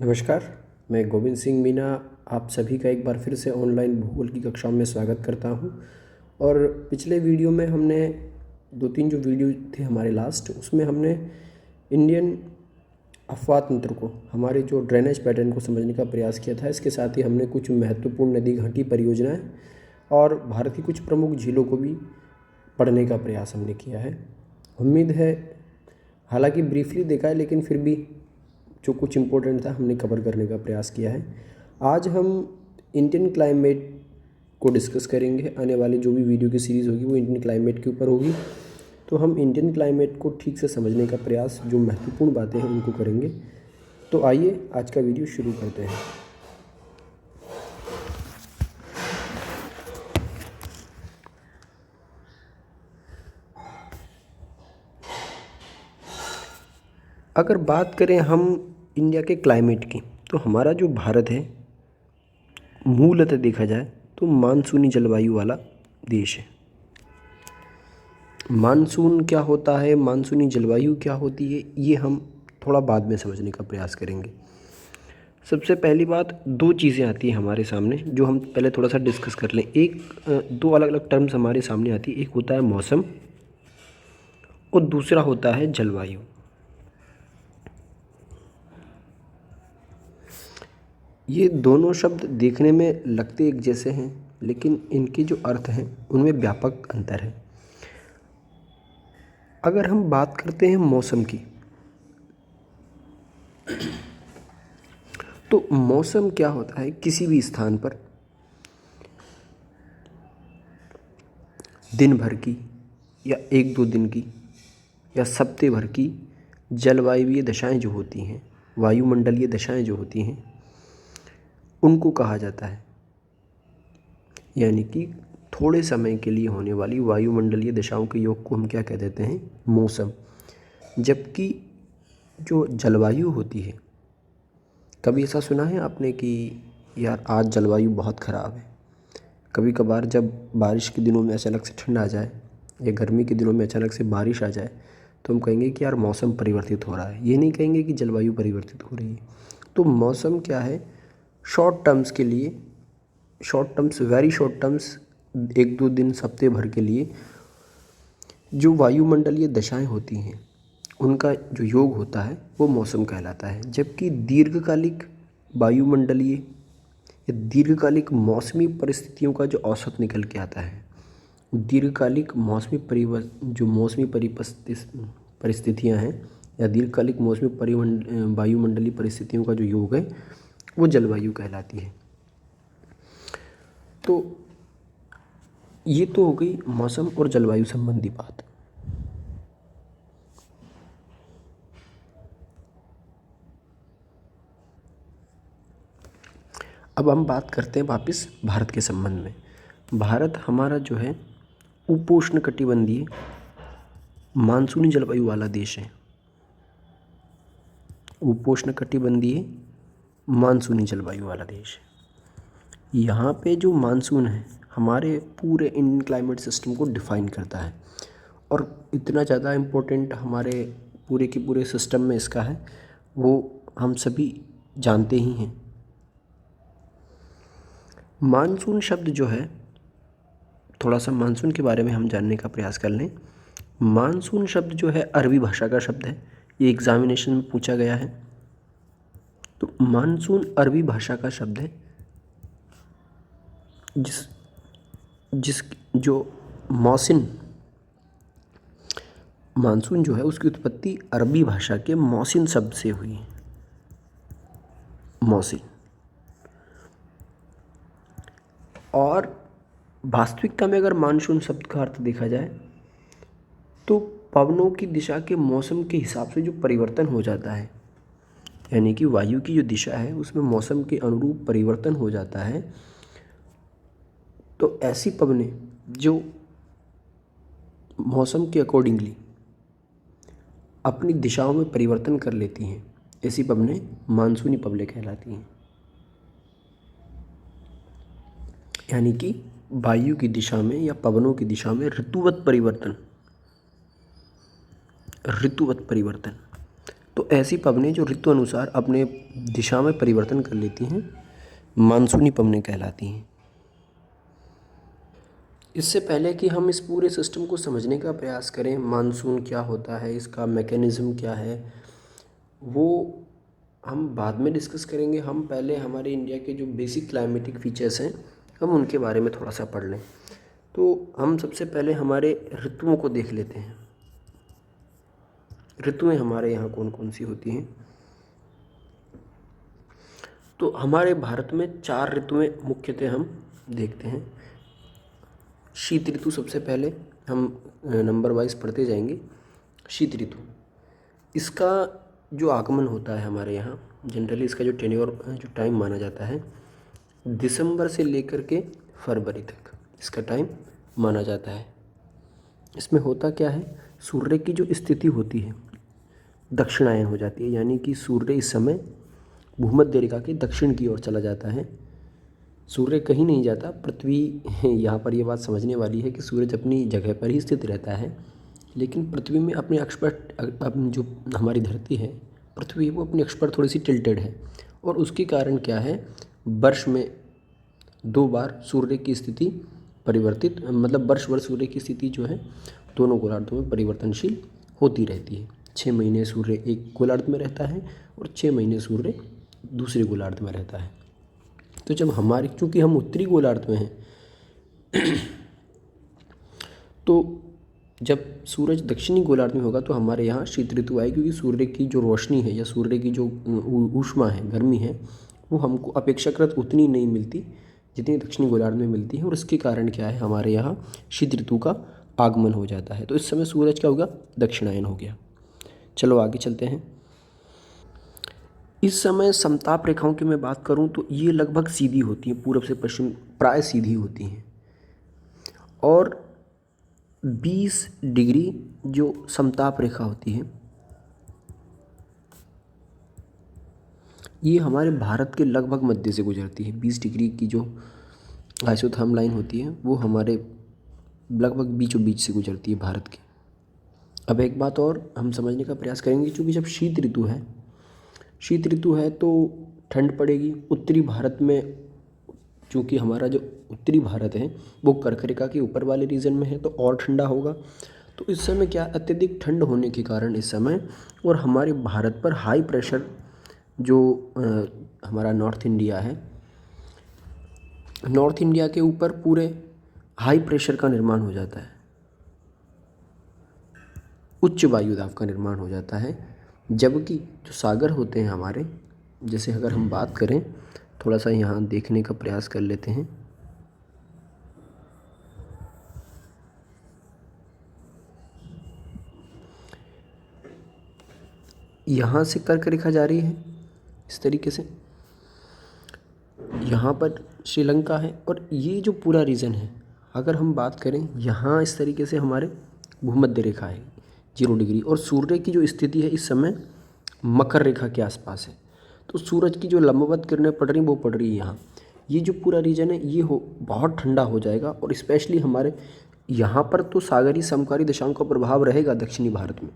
नमस्कार, मैं गोविंद सिंह मीना आप सभी का एक बार फिर से ऑनलाइन भूगोल की कक्षाओं में स्वागत करता हूं। और पिछले वीडियो में हमने 2-3 जो वीडियो थे हमारे लास्ट, उसमें हमने इंडियन अफवाह तंत्र को, हमारे जो ड्रेनेज पैटर्न को समझने का प्रयास किया था। इसके साथ ही हमने कुछ महत्वपूर्ण नदी घाटी परियोजनाएं और भारत की कुछ प्रमुख झीलों को भी पढ़ने का प्रयास हमने किया है। उम्मीद है, हालांकि ब्रीफली देखा है लेकिन फिर भी जो कुछ इम्पोर्टेंट था हमने कवर करने का प्रयास किया है। आज हम इंडियन क्लाइमेट को डिस्कस करेंगे। आने वाली जो भी वीडियो की सीरीज़ होगी वो इंडियन क्लाइमेट के ऊपर होगी। तो हम इंडियन क्लाइमेट को ठीक से समझने का प्रयास, जो महत्वपूर्ण बातें हैं उनको करेंगे। तो आइए आज का वीडियो शुरू करते हैं। अगर बात करें हम इंडिया के क्लाइमेट की, तो हमारा जो भारत है मूलतः देखा जाए तो मानसूनी जलवायु वाला देश है। मानसून क्या होता है, मानसूनी जलवायु क्या होती है, ये हम थोड़ा बाद में समझने का प्रयास करेंगे। सबसे पहली बात, दो चीज़ें आती हैं हमारे सामने जो हम पहले थोड़ा सा डिस्कस कर लें। दो अलग अलग टर्म्स हमारे सामने आती है। एक होता है मौसम और दूसरा होता है जलवायु। ये दोनों शब्द देखने में लगते एक जैसे हैं, लेकिन इनके जो अर्थ हैं उनमें व्यापक अंतर है। अगर हम बात करते हैं मौसम की, तो मौसम क्या होता है, किसी भी स्थान पर दिन भर की या 1-2 दिन की या सप्ताह भर की जलवायुवीय दशाएं जो होती हैं, वायुमंडलीय दशाएं जो होती हैं, उनको कहा जाता है। यानी कि थोड़े समय के लिए होने वाली वायुमंडलीय दशाओं के योग को हम क्या कह देते हैं, मौसम। जबकि जो जलवायु होती है, कभी ऐसा सुना है आपने कि यार आज जलवायु बहुत ख़राब है। कभी कभार जब बारिश के दिनों में अचानक से ठंड आ जाए या गर्मी के दिनों में अचानक से बारिश आ जाए तो हम कहेंगे कि यार मौसम परिवर्तित हो रहा है। ये नहीं कहेंगे कि जलवायु परिवर्तित हो रही है। तो मौसम क्या है, शॉर्ट टर्म्स के लिए, short terms, very short terms, 1-2 दिन सप्ताह भर के लिए जो वायुमंडलीय दशाएं होती हैं उनका जो योग होता है वो मौसम कहलाता है। जबकि दीर्घकालिक वायुमंडलीय या दीर्घकालिक मौसमी परिस्थितियों का जो औसत निकल के आता है, दीर्घकालिक मौसमी परिस्थितियाँ हैं या दीर्घकालिक मौसमी वायुमंडलीय परिस्थितियों का जो योग है वो जलवायु कहलाती है। तो ये तो हो गई मौसम और जलवायु संबंधी बात। अब हम बात करते हैं वापस भारत के संबंध में। भारत हमारा जो है उपोष्णकटिबंधीय मानसूनी जलवायु वाला देश है। उपोष्णकटिबंधीय मानसूनी जलवायु वाला देश है। यहाँ पे जो मानसून है हमारे पूरे इंडियन क्लाइमेट सिस्टम को डिफ़ाइन करता है और इतना ज़्यादा इम्पोर्टेंट हमारे पूरे के पूरे सिस्टम में इसका है, वो हम सभी जानते ही हैं। मानसून शब्द जो है, थोड़ा सा मानसून के बारे में हम जानने का प्रयास कर लें। मानसून शब्द जो है अरबी भाषा का शब्द है। ये एग्जामिनेशन में पूछा गया है। तो मानसून अरबी भाषा का शब्द है जिस जो मौसिन, मानसून जो है उसकी उत्पत्ति अरबी भाषा के मौसिन शब्द से हुई है। मौसिन। और वास्तविकता में अगर मानसून शब्द का अर्थ देखा जाए तो पवनों की दिशा के मौसम के हिसाब से जो परिवर्तन हो जाता है, यानी कि वायु की जो दिशा है उसमें मौसम के अनुरूप परिवर्तन हो जाता है, तो ऐसी पवनें जो मौसम के अकॉर्डिंगली अपनी दिशाओं में परिवर्तन कर लेती हैं, ऐसी पवनें मानसूनी पवनें कहलाती हैं। यानी कि वायु की दिशा में या पवनों की दिशा में ऋतुवत परिवर्तन तो ऐसी पवनें जो ऋतु अनुसार अपने दिशा में परिवर्तन कर लेती हैं मानसूनी पवनें कहलाती हैं। इससे पहले कि हम इस पूरे सिस्टम को समझने का प्रयास करें, मानसून क्या होता है, इसका मैकेनिज़्म क्या है, वो हम बाद में डिस्कस करेंगे। हम पहले हमारे इंडिया के जो बेसिक क्लाइमेटिक फीचर्स हैं हम उनके बारे में थोड़ा सा पढ़ लें। तो हम सबसे पहले हमारे ऋतुओं को देख लेते हैं। ऋतुएं हमारे यहाँ कौन कौन सी होती हैं। तो हमारे भारत में 4 ऋतुएं मुख्यतः हम देखते हैं। शीत ऋतु सबसे पहले हम नंबर वाइज पढ़ते जाएंगे। शीत ऋतु, इसका जो आगमन होता है हमारे यहाँ, जनरली इसका जो टेन्योर जो टाइम माना जाता है दिसंबर से लेकर के फरवरी तक इसका टाइम माना जाता है। इसमें होता क्या है, सूर्य की जो स्थिति होती है दक्षिणायन हो जाती है, यानी कि सूर्य इस समय भूमध्य रेखा के दक्षिण की ओर चला जाता है। सूर्य कहीं नहीं जाता, पृथ्वी यहाँ पर ये बात समझने वाली है कि सूरज अपनी जगह पर ही स्थित रहता है, लेकिन पृथ्वी में अपने अक्ष पर जो हमारी धरती है पृथ्वी वो अपने अक्ष पर थोड़ी सी टिल्टेड है, और उसके कारण क्या है, वर्ष में 2 बार सूर्य की स्थिति परिवर्तित, मतलब वर्ष भर सूर्य की स्थिति जो है दोनों गोलार्धों में परिवर्तनशील होती रहती है। 6 महीने सूर्य एक गोलार्ध में रहता है और 6 महीने सूर्य दूसरे गोलार्ध में रहता है। तो जब हमारे, चूँकि हम उत्तरी गोलार्ध में हैं तो जब सूरज दक्षिणी गोलार्ध में होगा तो हमारे यहाँ शीत ऋतु आएगी, क्योंकि सूर्य की जो रोशनी है या सूर्य की जो ऊष्मा है, गर्मी है, वो हमको अपेक्षाकृत उतनी नहीं मिलती जितनी दक्षिणी गोलार्ध में मिलती है, और इसके कारण क्या है, हमारे यहाँ शीत ऋतु का आगमन हो जाता है। तो इस समय सूरज क्या होगा, दक्षिणायन हो गया। चलो आगे चलते हैं। इस समय समताप रेखाओं की मैं बात करूं तो ये लगभग सीधी होती हैं, पूर्व से पश्चिम प्राय सीधी होती हैं, और 20 डिग्री जो समताप रेखा होती है ये हमारे भारत के लगभग मध्य से गुजरती है। 20 डिग्री की जो आइसोथर्म लाइन होती है वो हमारे लगभग बीचों बीच से गुजरती है भारत के। अब एक बात और हम समझने का प्रयास करेंगे, क्योंकि जब शीत ऋतु है तो ठंड पड़ेगी उत्तरी भारत में, क्योंकि हमारा जो उत्तरी भारत है वो कर्क रेखा के ऊपर वाले रीजन में है तो और ठंडा होगा। तो इस समय क्या, अत्यधिक ठंड होने के कारण इस समय, और हमारे भारत पर हाई प्रेशर जो हमारा नॉर्थ इंडिया के ऊपर पूरे हाई प्रेशर का निर्माण हो जाता है, उच्च वायु दाब का निर्माण हो जाता है। जबकि जो सागर होते हैं हमारे, जैसे अगर हम बात करें, थोड़ा सा यहाँ देखने का प्रयास कर लेते हैं। यहाँ से कर्क रेखा जा रही है इस तरीके से, यहाँ पर श्रीलंका है, और ये जो पूरा रीजन है, अगर हम बात करें यहाँ इस तरीके से हमारे भूमध्य रेखा है 0 डिग्री, और सूर्य की जो स्थिति है इस समय मकर रेखा के आसपास है। तो सूरज की जो लंबवत किरणें पड़ रही वो पड़ रही है यहाँ। ये जो पूरा रीजन है ये बहुत ठंडा हो जाएगा, और स्पेशली हमारे यहाँ पर तो सागरीय समकालीन दशाओं का प्रभाव रहेगा दक्षिणी भारत में,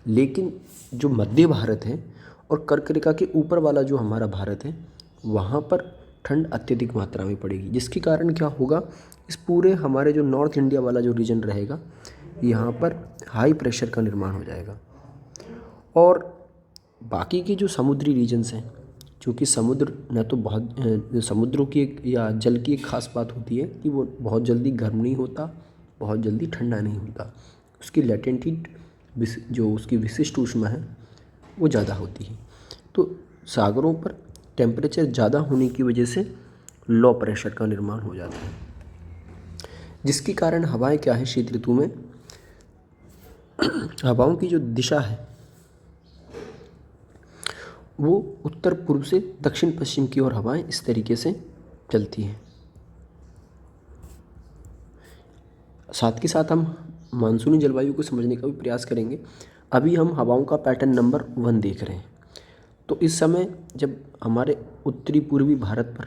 लेकिन जो मध्य भारत है और कर्क रेखा के ऊपर वाला जो हमारा भारत है वहाँ पर ठंड अत्यधिक मात्रा में पड़ेगी, जिसके कारण क्या होगा, इस पूरे हमारे जो नॉर्थ इंडिया वाला जो रीजन रहेगा यहाँ पर हाई प्रेशर का निर्माण हो जाएगा। और बाकी के जो समुद्री रीजन्स हैं, क्योंकि समुद्र न तो बहुत समुद्रों की एक या जल की एक खास बात होती है कि वो बहुत जल्दी गर्म नहीं होता, बहुत जल्दी ठंडा नहीं होता, उसकी लेटेंट हीट जो उसकी विशिष्ट ऊष्मा है वो ज़्यादा होती है। तो सागरों पर टेम्परेचर ज़्यादा होने की वजह से लो प्रेशर का निर्माण हो जाता है, जिसके कारण हवाएं क्या है, शीत ऋतु में हवाओं की जो दिशा है वो उत्तर पूर्व से दक्षिण पश्चिम की ओर हवाएं इस तरीके से चलती हैं। साथ के साथ हम मानसूनी जलवायु को समझने का भी प्रयास करेंगे। अभी हम हवाओं का पैटर्न नंबर 1 देख रहे हैं। तो इस समय जब हमारे उत्तरी पूर्वी भारत पर,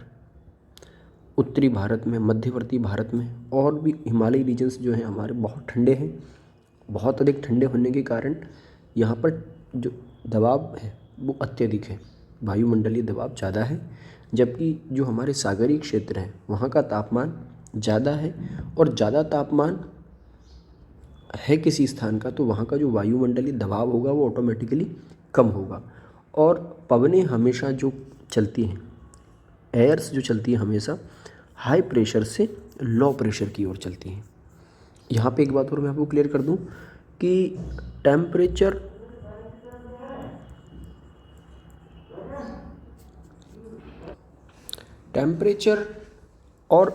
उत्तरी भारत में, मध्यवर्ती भारत में और भी हिमालयी रीजन्स जो हैं हमारे बहुत ठंडे हैं, बहुत अधिक ठंडे होने के कारण यहाँ पर जो दबाव है वो अत्यधिक है, वायुमंडलीय दबाव ज़्यादा है, जबकि जो हमारे सागरीय क्षेत्र हैं वहाँ का तापमान ज़्यादा है। और ज़्यादा तापमान है किसी स्थान का तो वहाँ का जो वायुमंडलीय दबाव होगा वो ऑटोमेटिकली कम होगा। और पवनें हमेशा जो चलती हैं, एयर्स जो चलती हैं हमेशा हाई प्रेशर से लो प्रेशर की ओर चलती हैं। यहाँ पे एक बात और मैं आपको क्लियर कर दूँ कि टेम्परेचर और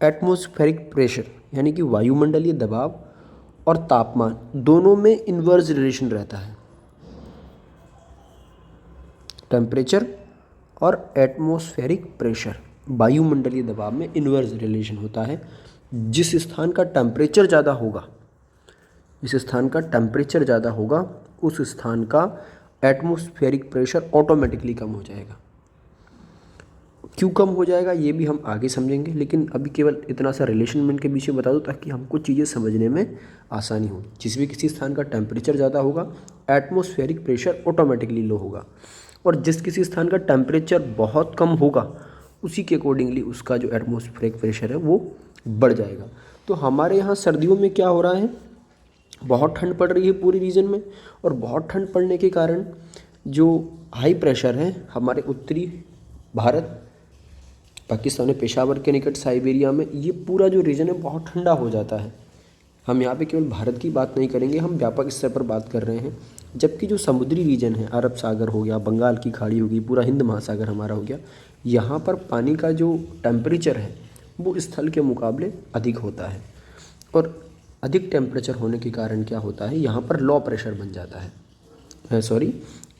एटमॉस्फेरिक प्रेशर यानी कि वायुमंडलीय दबाव और तापमान दोनों में इन्वर्स रिलेशन रहता है। टेम्परेचर और एटमॉस्फेरिक प्रेशर, वायुमंडलीय दबाव में इन्वर्स रिलेशन होता है। जिस स्थान का टेम्परेचर ज़्यादा होगा, जिस स्थान का टेम्परेचर ज़्यादा होगा उस स्थान का एटमॉस्फेरिक प्रेशर ऑटोमेटिकली कम हो जाएगा। क्यों कम हो जाएगा ये भी हम आगे समझेंगे, लेकिन अभी केवल इतना सा रिलेशन में इनके बीच में बता दूं ताकि हमको चीज़ें समझने में आसानी हो। जिस भी किसी स्थान का टेम्परेचर ज़्यादा होगा एटमॉस्फेरिक प्रेशर ऑटोमेटिकली लो होगा, और जिस किसी स्थान का टेम्परेचर बहुत कम होगा उसी के अकॉर्डिंगली उसका जो एटमॉस्फेरिक प्रेशर है वो बढ़ जाएगा। तो हमारे यहाँ सर्दियों में क्या हो रहा है, बहुत ठंड पड़ रही है पूरे रीजन में, और बहुत ठंड पड़ने के कारण जो हाई प्रेशर है हमारे उत्तरी भारत, पाकिस्तान में पेशावर के निकट, साइबेरिया में, ये पूरा जो रीजन है बहुत ठंडा हो जाता है। हम यहाँ पे केवल भारत की बात नहीं करेंगे, हम व्यापक स्तर पर बात कर रहे हैं। जबकि जो समुद्री रीजन है, अरब सागर हो गया, बंगाल की खाड़ी होगी, पूरा हिंद महासागर हमारा हो गया, यहाँ पर पानी का जो टेम्परेचर है वो स्थल के मुकाबले अधिक होता है। और अधिक टेम्परेचर होने के कारण क्या होता है, यहाँ पर लो प्रेशर बन जाता है।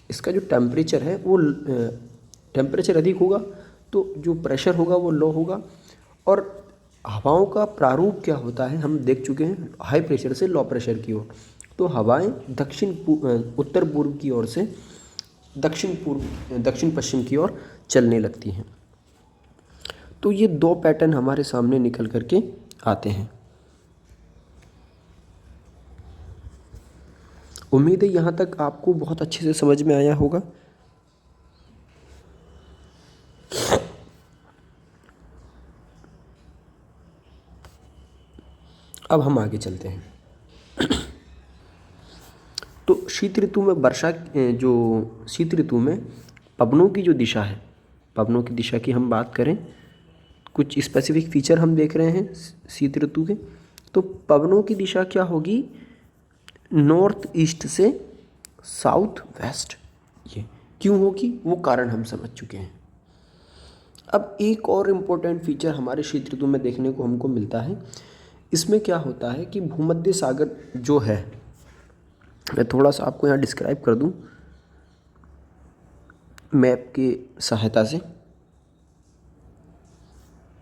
इसका जो टेम्परेचर है वो टेम्परेचर अधिक होगा तो जो प्रेशर होगा वो लो होगा। और हवाओं का प्रारूप क्या होता है हम देख चुके हैं, हाई प्रेशर से लो प्रेशर की ओर। तो हवाएं उत्तर पूर्व की ओर से दक्षिण पश्चिम की ओर चलने लगती हैं। तो ये दो पैटर्न हमारे सामने निकल करके आते हैं। उम्मीद है यहाँ तक आपको बहुत अच्छे से समझ में आया होगा। अब हम आगे चलते हैं। तो शीत ऋतु में शीत ऋतु में पवनों की जो दिशा है, पवनों की दिशा की हम बात करें, कुछ स्पेसिफिक फीचर हम देख रहे हैं शीत ऋतु के। तो पवनों की दिशा क्या होगी, नॉर्थ ईस्ट से साउथ वेस्ट। ये क्यों होगी वो कारण हम समझ चुके हैं। अब एक और इम्पोर्टेंट फीचर हमारे शीत ऋतु में देखने को हमको मिलता है। इसमें क्या होता है कि भूमध्य सागर जो है, मैं थोड़ा सा आपको यहाँ डिस्क्राइब कर दूँ मैप की सहायता से,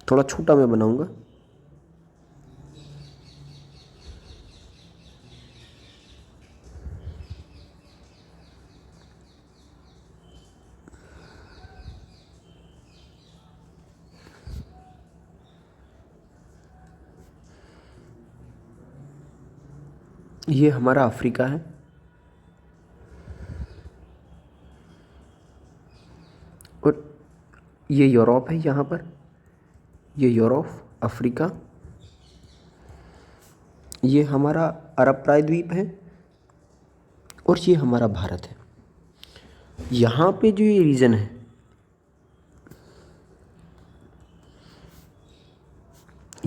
थोड़ा छोटा मैं बनाऊँगा। ये हमारा अफ्रीका है, और ये यूरोप है। यहाँ पर ये यूरोप, अफ्रीका, ये हमारा अरब प्रायद्वीप है, और ये हमारा भारत है। यहाँ पे जो ये रीजन है,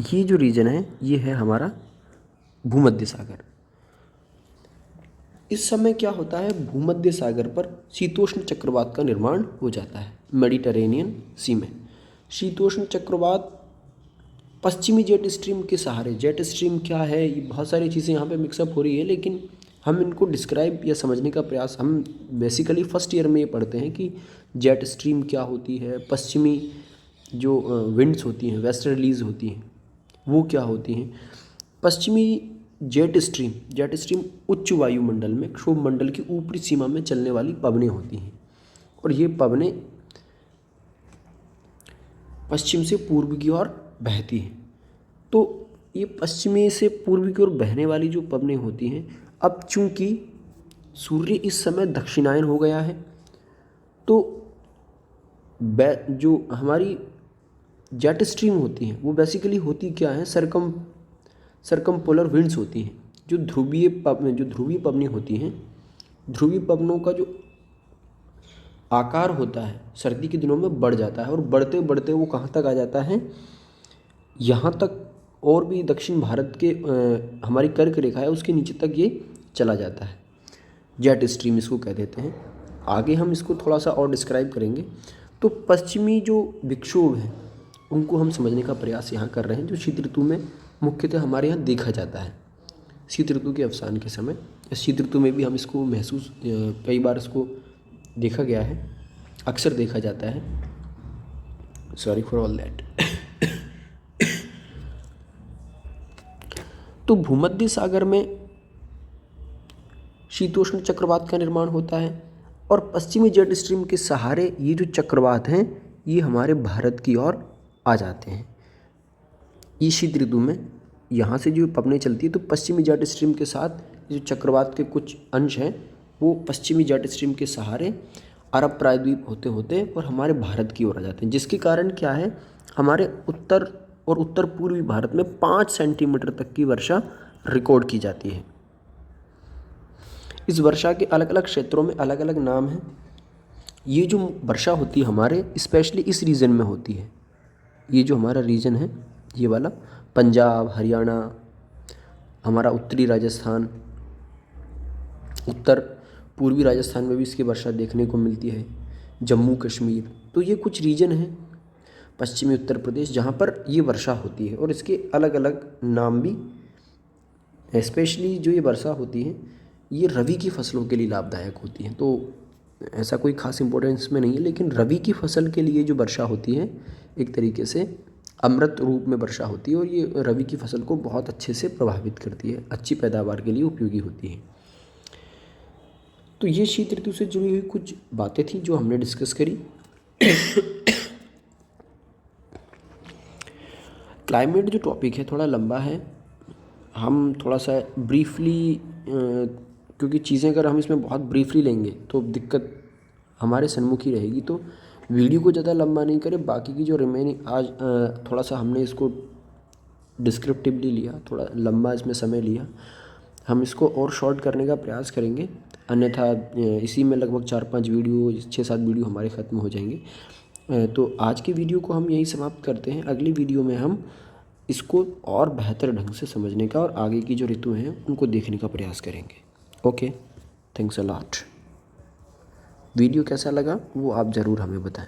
ये जो रीजन है ये है हमारा भूमध्य सागर। इस समय क्या होता है, भूमध्य सागर पर शीतोष्ण चक्रवात का निर्माण हो जाता है। मेडिटेरेनियन सी में शीतोष्ण चक्रवात पश्चिमी जेट स्ट्रीम के सहारे, जेट स्ट्रीम क्या है, ये बहुत सारी चीज़ें यहाँ पे मिक्सअप हो रही है, लेकिन हम इनको डिस्क्राइब या समझने का प्रयास, हम बेसिकली फर्स्ट ईयर में ये पढ़ते हैं कि जेट स्ट्रीम क्या होती है, पश्चिमी जो विंड्स होती हैं, वेस्टर्लीज होती हैं, वो क्या होती हैं। पश्चिमी जेट स्ट्रीम उच्च वायुमंडल में क्षोभमंडल की ऊपरी सीमा में चलने वाली पवनें होती हैं, और ये पवनें पश्चिम से पूर्व की ओर बहती हैं। तो ये पश्चिमी से पूर्व की ओर बहने वाली जो पवनें होती हैं, अब चूंकि सूर्य इस समय दक्षिणायन हो गया है, तो जो हमारी जेट स्ट्रीम होती हैं वो बेसिकली होती क्या है, सरकमपोलर विंड्स होती हैं, जो ध्रुवीय पवनी होती हैं। ध्रुवीय पवनों का जो आकार होता है सर्दी के दिनों में बढ़ जाता है, और बढ़ते बढ़ते वो कहाँ तक आ जाता है, यहाँ तक, और भी दक्षिण भारत के हमारी कर्क रेखा है उसके नीचे तक ये चला जाता है। जेट स्ट्रीम इसको कह देते हैं। आगे हम इसको थोड़ा सा और डिस्क्राइब करेंगे। तो पश्चिमी जो विक्षोभ हैं उनको हम समझने का प्रयास यहाँ कर रहे हैं, जो शीत ऋतु में मुख्यतः हमारे यहाँ देखा जाता है। शीत ऋतु के अवसान के समय, शीत ऋतु में भी हम इसको महसूस, कई बार इसको देखा गया है, अक्सर देखा जाता है। Sorry for all that. तो भूमध्य सागर में शीतोष्ण चक्रवात का निर्माण होता है, और पश्चिमी जेट स्ट्रीम के सहारे ये जो चक्रवात हैं ये हमारे भारत की ओर आ जाते हैं। इस शीत ऋतु में यहाँ से जो पवनें चलती है, तो पश्चिमी जेट स्ट्रीम के साथ जो चक्रवात के कुछ अंश हैं वो पश्चिमी जेट स्ट्रीम के सहारे अरब प्रायद्वीप होते होते और हमारे भारत की ओर आ जाते हैं, जिसके कारण क्या है, हमारे उत्तर और उत्तर पूर्वी भारत में 5 सेंटीमीटर तक की वर्षा रिकॉर्ड की जाती है। इस वर्षा के अलग अलग क्षेत्रों में अलग अलग नाम हैं। ये जो वर्षा होती है हमारे स्पेशली इस रीजन में होती है। ये जो हमारा रीजन है ये वाला, पंजाब, हरियाणा, हमारा उत्तरी राजस्थान, उत्तर पूर्वी राजस्थान में भी इसकी वर्षा देखने को मिलती है, जम्मू कश्मीर। तो ये कुछ रीजन हैं, पश्चिमी उत्तर प्रदेश, जहाँ पर ये वर्षा होती है, और इसके अलग अलग नाम भी। स्पेशली जो ये वर्षा होती है ये रबी की फसलों के लिए लाभदायक होती है। तो ऐसा कोई खास इंपॉर्टेंस में नहीं है, लेकिन रबी की फसल के लिए जो वर्षा होती है एक तरीके से अमृत रूप में वर्षा होती है, और ये रबी की फसल को बहुत अच्छे से प्रभावित करती है, अच्छी पैदावार के लिए उपयोगी होती है। तो ये शीत ऋतु से जुड़ी हुई कुछ बातें थी जो हमने डिस्कस करी। क्लाइमेट जो टॉपिक है थोड़ा लंबा है, हम थोड़ा सा ब्रीफली, क्योंकि चीज़ें अगर हम इसमें बहुत ब्रीफली लेंगे तो दिक्कत हमारे सन्मुख ही रहेगी। तो वीडियो को ज़्यादा लंबा नहीं करें, बाकी की जो रिमेनिंग आज थोड़ा सा हमने इसको डिस्क्रिप्टिवली लिया, थोड़ा लंबा इसमें समय लिया, हम इसको और शॉर्ट करने का प्रयास करेंगे, अन्यथा इसी में लगभग 4-5 वीडियो, 6-7 वीडियो हमारे ख़त्म हो जाएंगे। तो आज की वीडियो को हम यही समाप्त करते हैं। अगली वीडियो में हम इसको और बेहतर ढंग से समझने का और आगे की जो ऋतु हैं उनको देखने का प्रयास करेंगे। Okay, thanks a lot. Video कैसा लगा वो आप ज़रूर हमें बताएं।